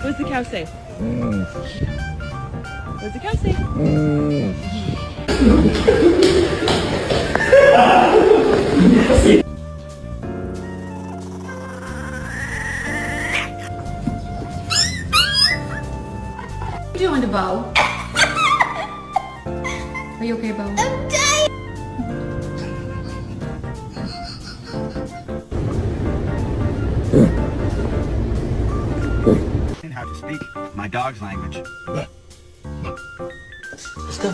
What does the cow say? What does the cow say? What are you doing to Bo? Are you okay, Bo? I'm dying! How to speak my dog's language. Let's go.